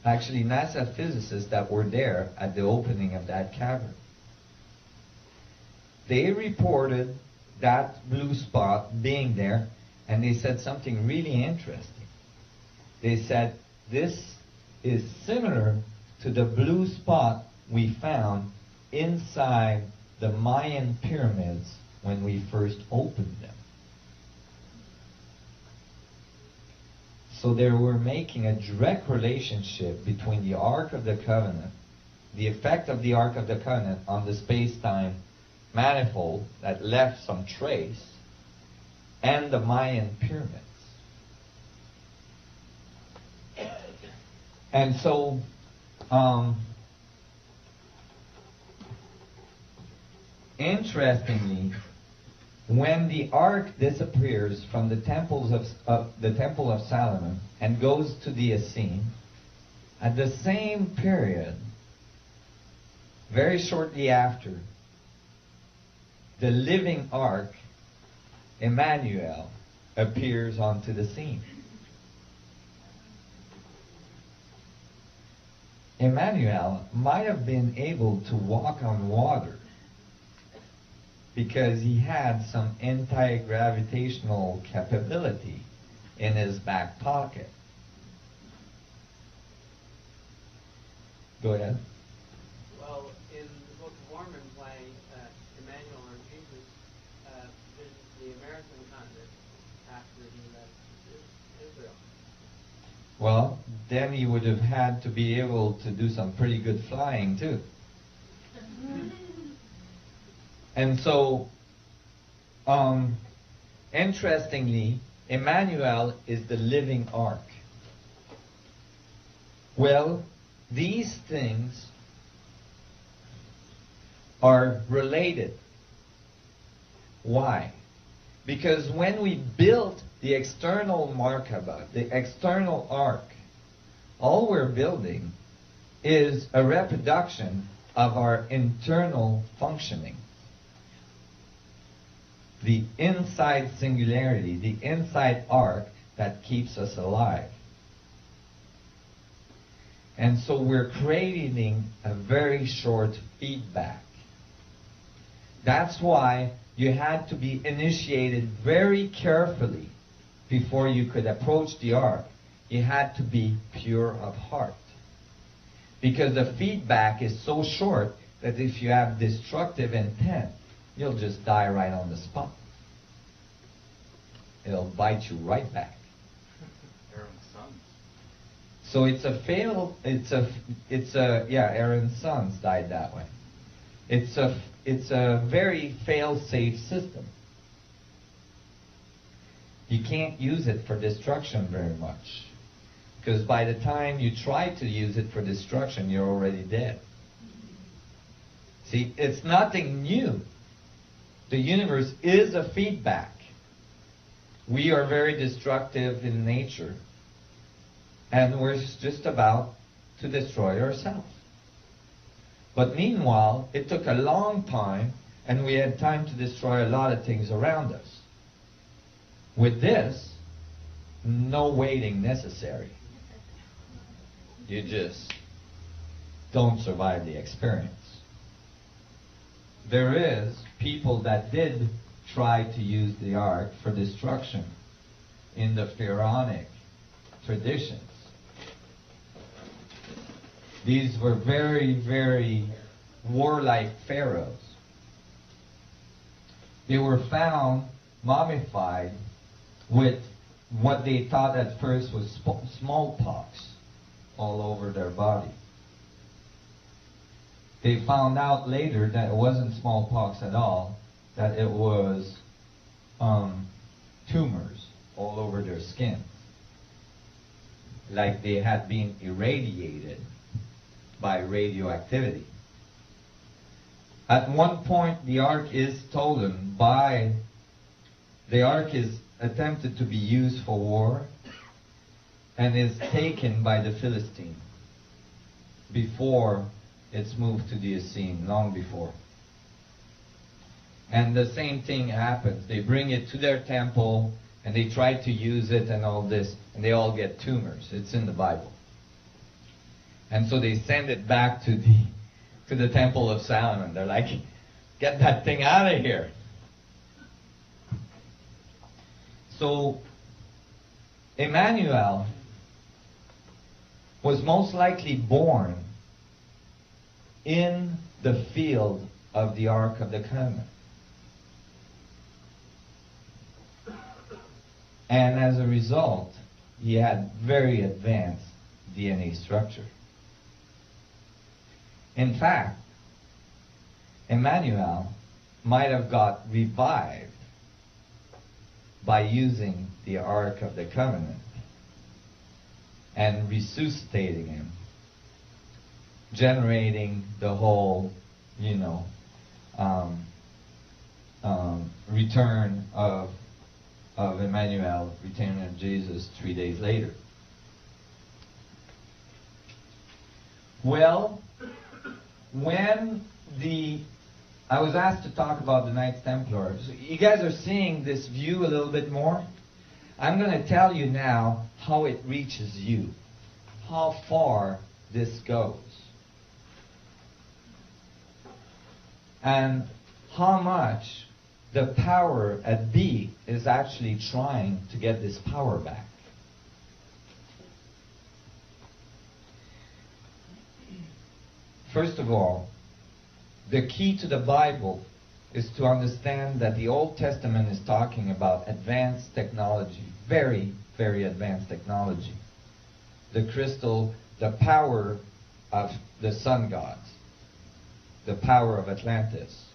actually NASA physicists that were there at the opening of that cavern. They reported that blue spot being there, and they said something really interesting. They said, this is similar to the blue spot we found inside the Mayan pyramids when we first opened them. So they were making a direct relationship between the Ark of the Covenant, the effect of the Ark of the Covenant on the space-time manifold that left some trace, and the Mayan pyramids. And so, interestingly, when the ark disappears from the temples of the Temple of Solomon and goes to the Essene, at the same period, very shortly after, the living ark, Emmanuel, appears onto the scene. Emmanuel might have been able to walk on water because he had some anti-gravitational capability in his back pocket. Go ahead. Well, in the Book of Mormon, why Emmanuel or Jesus visits the American continent after he left Israel. Well, then he would have had to be able to do some pretty good flying too. And so, interestingly, Emmanuel is the living ark. Well, these things are related. Why? Because when we built the external Merkabah, the external ark, all we're building is a reproduction of our internal functioning. The inside singularity, the inside arc that keeps us alive. And so we're creating a very short feedback. That's why you had to be initiated very carefully before you could approach the ark. You had to be pure of heart. Because the feedback is so short that if you have destructive intent, you'll just die right on the spot. It'll bite you right back. Aaron's sons. So Aaron's sons died that way. It's a very fail-safe system. You can't use it for destruction very much. Because by the time you try to use it for destruction, you're already dead. See, it's nothing new. The universe is a feedback. We are very destructive in nature, and we're just about to destroy ourselves. But meanwhile, it took a long time, and we had time to destroy a lot of things around us. With this, no waiting necessary. You just don't survive the experience. There is people that did try to use the ark for destruction in the pharaonic traditions. These were very, very warlike pharaohs. They were found mummified with what they thought at first was smallpox all over their body. They found out later that it wasn't smallpox at all, that it was tumors all over their skin, like they had been irradiated by radioactivity. At one point, the ark is stolen by, the ark is attempted to be used for war and is taken by the Philistine before it's moved to the Essene, long before. And the same thing happens. They bring it to their temple and they try to use it and all this, and they all get tumors. It's in the Bible. And so they send it back to the Temple of Solomon. They're like, get that thing out of here. So Emmanuel was most likely born in the field of the Ark of the Covenant. And as a result, he had very advanced DNA structure. In fact, Emmanuel might have got revived by using the Ark of the Covenant and resuscitating him, generating the whole, return of Emmanuel, return of Jesus 3 days later. Well, when I was asked to talk about the Knights Templar, so you guys are seeing this view a little bit more. I'm going to tell you now how it reaches you, how far this goes, and how much the power at B is actually trying to get this power back. First of all, the key to the Bible is to understand that the Old Testament is talking about advanced technology, very, very advanced technology. The crystal, the power of the sun gods, the power of Atlantis,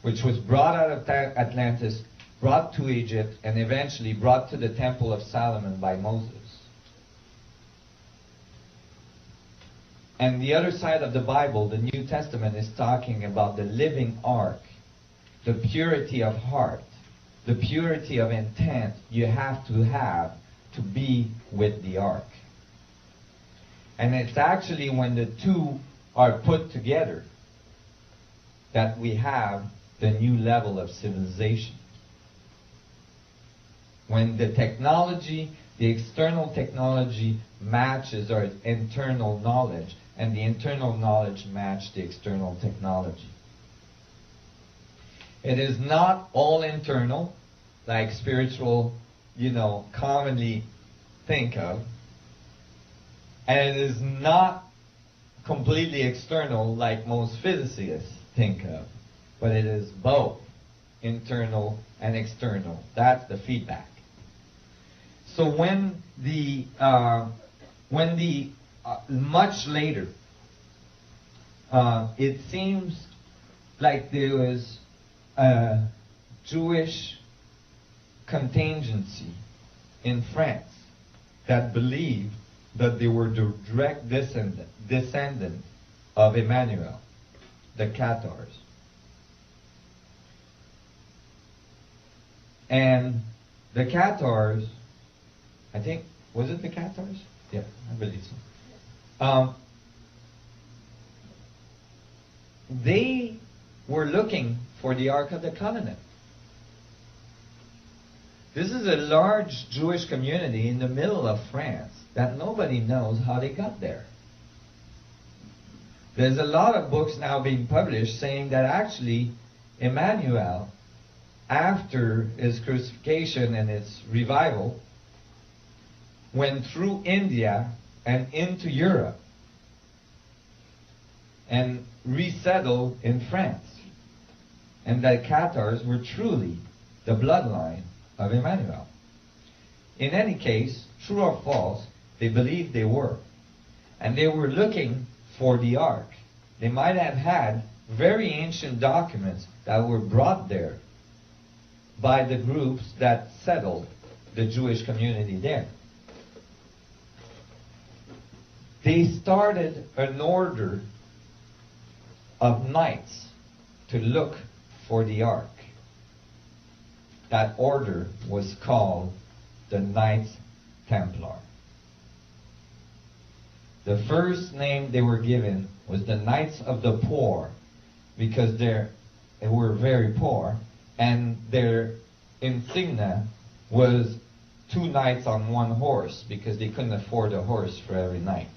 which was brought out of Atlantis, brought to Egypt, and eventually brought to the Temple of Solomon by Moses. And the other side of the Bible, the New Testament, is talking about the living ark, the purity of heart, the purity of intent you have to be with the ark. And it's actually when the two are put together that we have the new level of civilization. When the technology, the external technology matches our internal knowledge, and the internal knowledge match the external technology. It is not all internal, like spiritual, commonly think of. And it is not completely external, like most physicists think of. But it is both internal and external. That's the feedback. So when much later, it seems like there was a Jewish contingency in France that believed that they were the direct descendant of Emmanuel, the Cathars. And the Cathars, I think, was it the Cathars? Yeah, I believe so. They were looking for the Ark of the Covenant. This is a large Jewish community in the middle of France that nobody knows how they got there. There's a lot of books now being published saying that actually Emmanuel, after his crucifixion and his revival, went through India and into Europe and resettled in France. And that Cathars were truly the bloodline of Emmanuel. In any case, true or false, they believed they were. And they were looking for the ark. They might have had very ancient documents that were brought there by the groups that settled the Jewish community there. They started an order of knights to look for the ark. That order was called the Knights Templar. The first name they were given was the Knights of the Poor, because they were very poor, and their insignia was 2 knights on 1 horse, because they couldn't afford a horse for every knight.